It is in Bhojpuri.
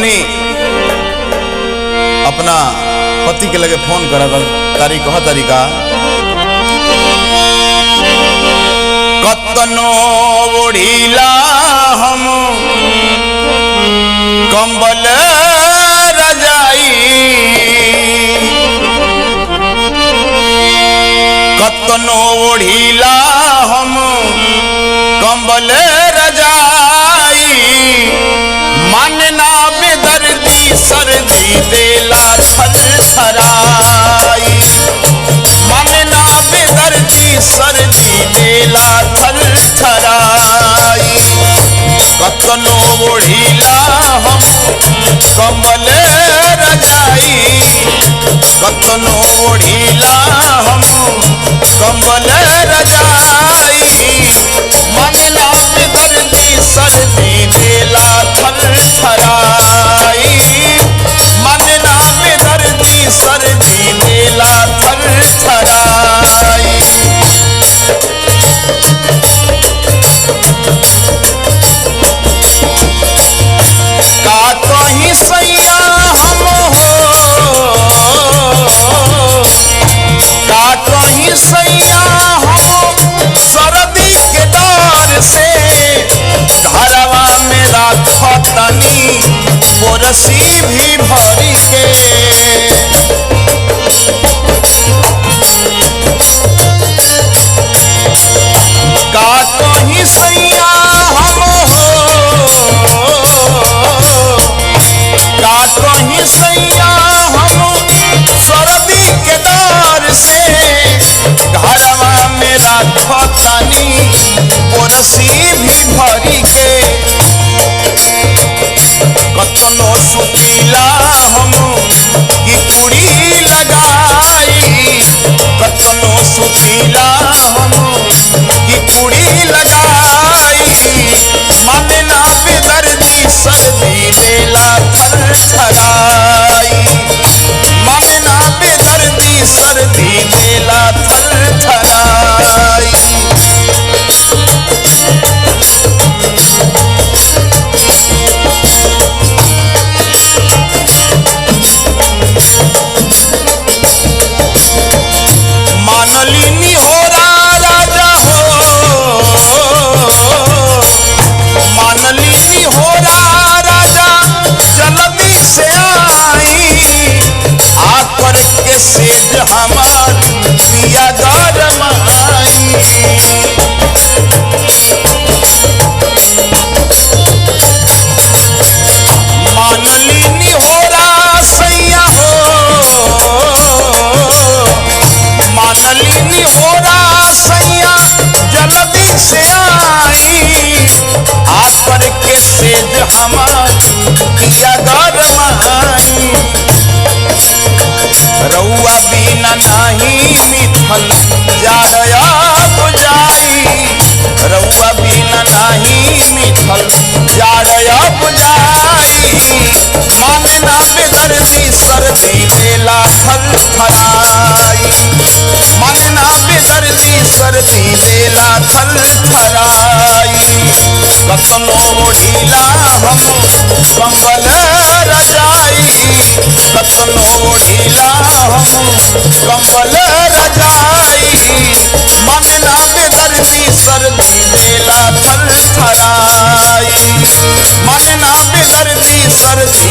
पत्नी अपना पति के लगे फोन करा तरीका कतनो ओढ़ीला हम कंबल रजाई, कतनो ओढ़ीला हम कंबल रजाई, मानना बेदर्दी सर्दी देला थरथराई, मानना बेदर्दी सर्दी देला थरथराई, कतनो ओढ़ीला हम कंबल रजाई, कतनो ओढ़ीला हम कंबल रजाई, मानना बेदर्दी सर्दी देला थरथराई, मानना बेदर्दी सर्दी देला थरथराई। का कहीं सैया हम हो, का कहीं सैया हम सर्दी के डर से, घरवा में राखतनी बोरसी भी भरी के, का कहीं सैया हम हो, का कहीं सैया हम सर्दी के डर से, घरवा में राखतनी बोरसी भी भरी के, कतनो सुतीला हम की कुड़ी लगाई, कतनो सुतीला हम की कुड़ी लगाई, मानना बेदर्दी सर्दी देला थरथराई, मानना बेदर्दी सर्दी देला थरथराई। मानली निहोरा राजा हो, मानली निहोरा राजा जल्दी से आई, आकर के सेज हमार पिया गरमाई, मानली निहोरा सैया हो, मानली निहोरा सैया जल्दी से आई, आकर के सेज हमार पिया गरमाई, रउआ बिना नहीं मिथल जाड़या बुझाई, रउआ बिना नहीं मिथल जाड़या बुझाई, मानना बेदर्दी सर्दी देला थरथराई, मानना बेदर्दी सर्दी देला थरथराई, कतनो ओढ़ीला हम कंबल रजाई, कतनो ओढ़ीला हम कंबल रजाई, मानना बेदर्दी सर्दी देला थरथराई, मानना बेदर्दी सर्दी